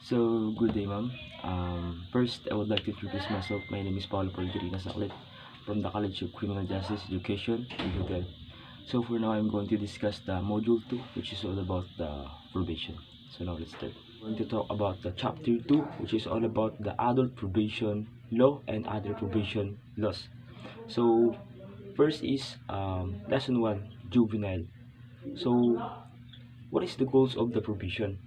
So, good day, ma'am. First, I would like to introduce myself. My name is Paulo Polgrina Saklit from the College of Criminal Justice Education in Hotel. So, for now, I'm going to discuss the Module 2, which is all about the probation. So, now let's start. I'm going to talk about the Chapter 2, which is all about the adult probation law and other probation laws. So, first is Lesson 1, Juvenile. So, what is the goals of the probation?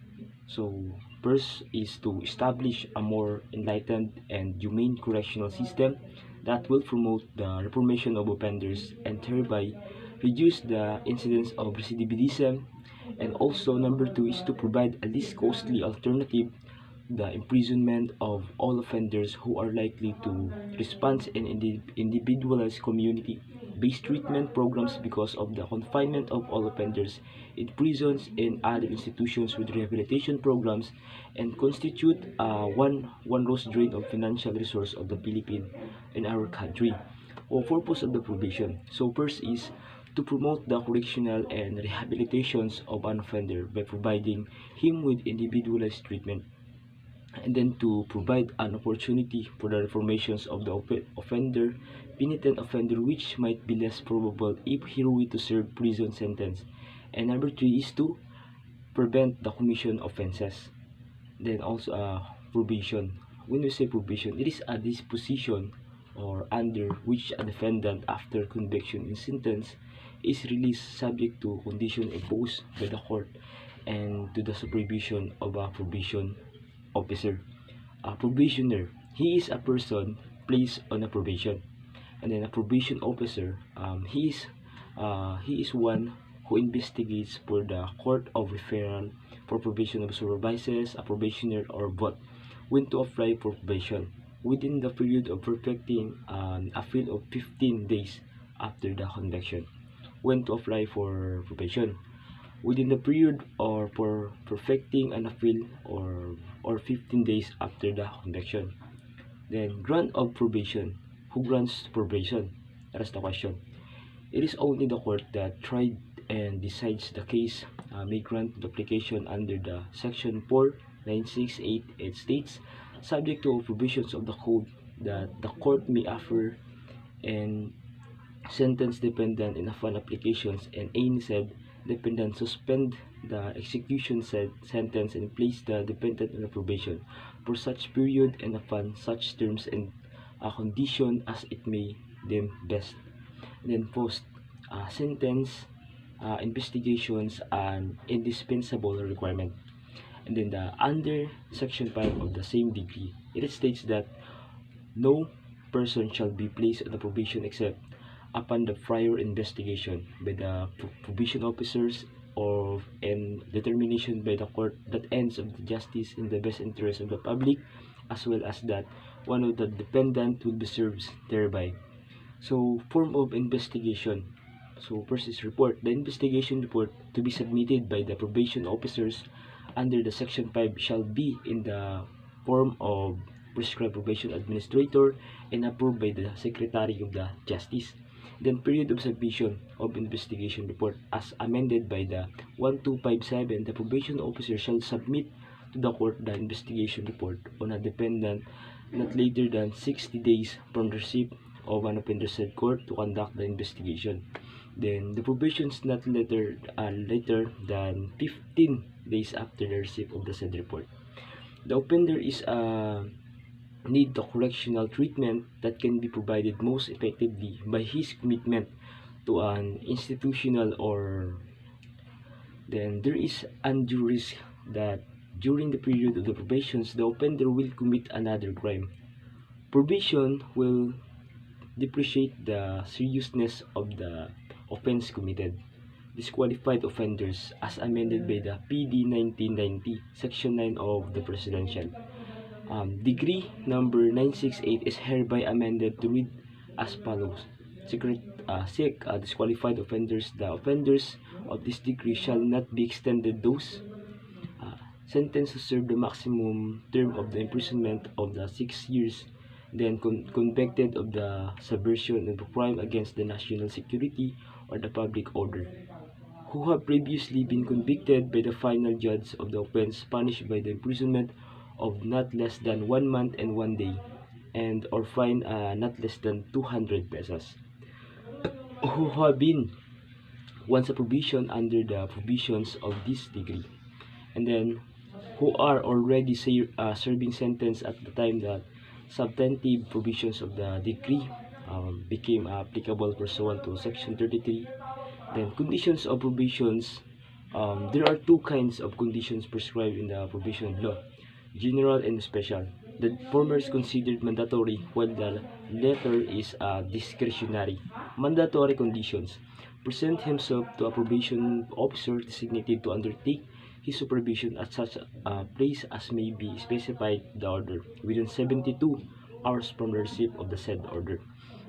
So, first is to establish a more enlightened and humane correctional system that will promote the reformation of offenders and thereby reduce the incidence of recidivism. And also, number two is to provide a least costly alternative, the imprisonment of all offenders who are likely to respond in individualized community-based treatment programs because of the confinement of all offenders in prisons and other institutions with rehabilitation programs and constitute one rose drain of financial resource of the Philippines in our country. O purpose of the probation. So first is to promote the correctional and rehabilitations of an offender by providing him with individualized treatment, and then to provide an opportunity for the reformations of the offender, penitent offender, which might be less probable if he were to serve prison sentence. And number three is to prevent the commission offenses. Then also probation. When we say probation, it is a disposition or under which a defendant after conviction in sentence is released subject to condition imposed by the court and to the supervision of a probation officer. A probationer, he is a person placed on a probation, and then a probation officer, he is one who investigates for the court of referral for probation of supervises a probationer or both when to apply for probation within the period of perfecting an appeal of 15 days after the conviction. When to apply for probation within the period or for perfecting an appeal or 15 days after the conviction. Then grant of probation. Who grants probation? That is the question. It is only the court that tried and decides the case may grant the application under the section 4968. It states, subject to provisions of the code, that the court may offer and sentence dependent in upon applications, and any said dependent suspend the execution said sentence and place the dependent on probation for such period and upon such terms and a condition as it may deem best. And then post sentence investigations an indispensable requirement. And then the under section 5 of the same degree, it states that no person shall be placed on the probation except upon the prior investigation by the probation officers or and determination by the court that ends of the justice in the best interest of the public, as well as that one of the dependent will be served thereby. So, form of investigation. So, first is report. The investigation report to be submitted by the probation officers under the Section 5 shall be in the form of prescribed probation administrator and approved by the Secretary of the Justice. Then period of submission of investigation report as amended by the 1257, the probation officer shall submit to the court the investigation report on a dependent not later than 60 days from the receipt of an offender said court to conduct the investigation. Then the probation is not later than 15 days after the receipt of the said report. The offender is need the correctional treatment that can be provided most effectively by his commitment to an institutional, or then there is undue risk that during the period of the probations the offender will commit another crime. Probation will depreciate the seriousness of the offense committed. Disqualified offenders as amended by the PD 1990, Section 9 of the Presidential. Degree number 968 is hereby amended to read as follows. Disqualified offenders. The offenders of this degree shall not be extended those sentenced to serve the maximum term of the imprisonment of the 6 years, then convicted of the subversion of a crime against the national security or the public order, who have previously been convicted by the final judge of the offense punished by the imprisonment of not less than 1 month and 1 day, and or fine not less than 200 pesos. Who have been once a provision under the provisions of this decree, and then who are already serving sentence at the time that substantive provisions of the decree became applicable pursuant to Section 33. Then conditions of provisions. There are two kinds of conditions prescribed in the provision law: general and special. The former is considered mandatory, while the latter is discretionary. Mandatory conditions: present himself to a probation officer designated to undertake his supervision at such a place as may be specified in the order within 72 hours from the receipt of the said order.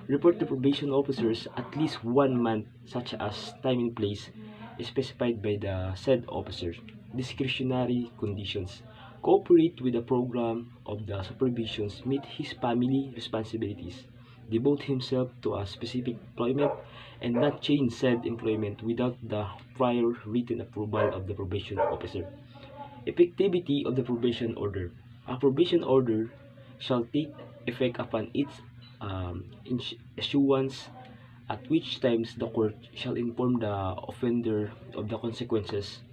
Report to probation officers at least 1 month, such as time and place specified by the said officer. Discretionary conditions: cooperate with the program of the supervisions, meet his family responsibilities, devote himself to a specific employment, and not change said employment without the prior written approval of the probation officer. Effectivity of the probation order. A probation order shall take effect upon its issuance, at which times the court shall inform the offender of the consequences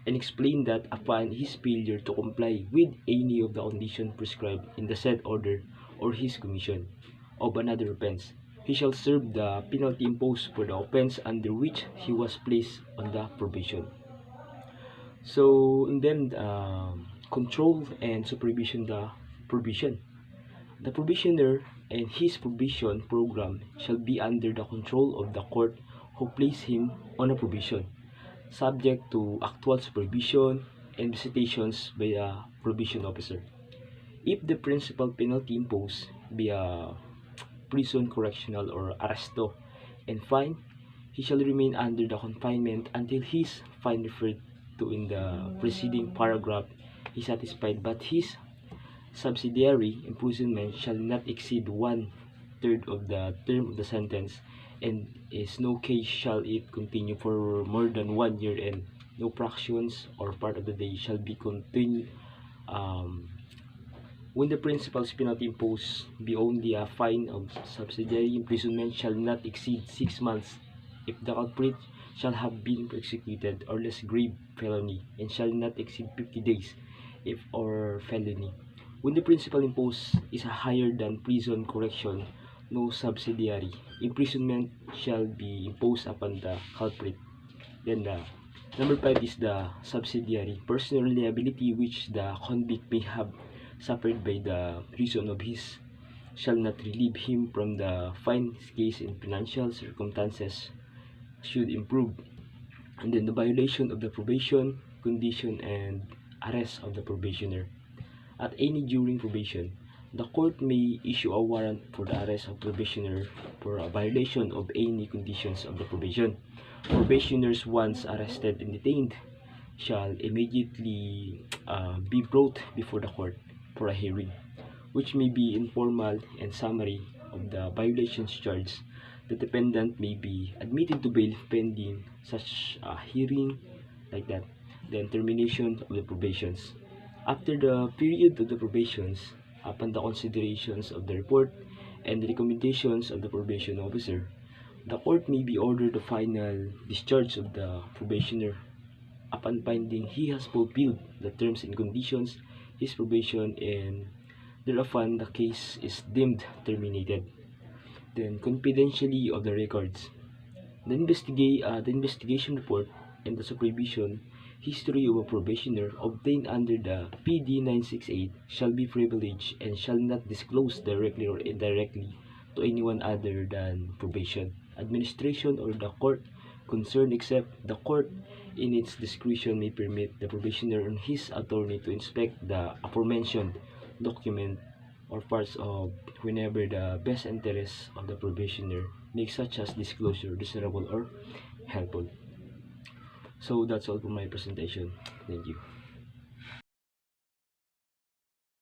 and explain that upon his failure to comply with any of the conditions prescribed in the said order or his commission of another offense, he shall serve the penalty imposed for the offense under which he was placed on the probation. So, and then control and supervision the provision. The provisioner and his provision program shall be under the control of the court who place him on a provision, subject to actual supervision and visitations by a provision officer. If the principal penalty imposed be a prison, correctional, or arresto, and fine, he shall remain under the confinement until his fine referred to in the preceding paragraph is satisfied, but his subsidiary imprisonment shall not exceed 1/3 of the term of the sentence, and is no case shall it continue for more than 1 year, and no fractions or part of the day shall be continued. When the principal penalty imposed be only a fine, of subsidiary imprisonment shall not exceed 6 months if the culprit shall have been executed, or less grave felony, and shall not exceed 50 days if or felony. When the principal imposed is higher than prison, correction, no subsidiary imprisonment shall be imposed upon the culprit. Then the number 5 is the subsidiary personal liability which the convict may have suffered by the reason of his shall not relieve him from the fine case in financial circumstances should improve. And then the violation of the probation condition and arrest of the probationer. At any during probation, the court may issue a warrant for the arrest of probationer for a violation of any conditions of the probation. Probationers once arrested and detained shall immediately be brought before the court for a hearing, which may be informal and summary of the violations charged. The defendant may be admitted to bail pending such a hearing, like that. Then termination of the probations. After the period of the probations, upon the considerations of the report and the recommendations of the probation officer, the court may be ordered the final discharge of the probationer upon finding he has fulfilled the terms and conditions his probation, and thereupon the case is deemed terminated. Then confidentially of the records. The investigation report and the supervision history of a probationer obtained under the PD 968 shall be privileged and shall not disclose directly or indirectly to anyone other than probation administration or the court concerned, except the court in its discretion may permit the probationer and his attorney to inspect the aforementioned document or parts of whenever the best interests of the probationer make such as disclosure desirable or helpful. So that's all for my presentation. Thank you.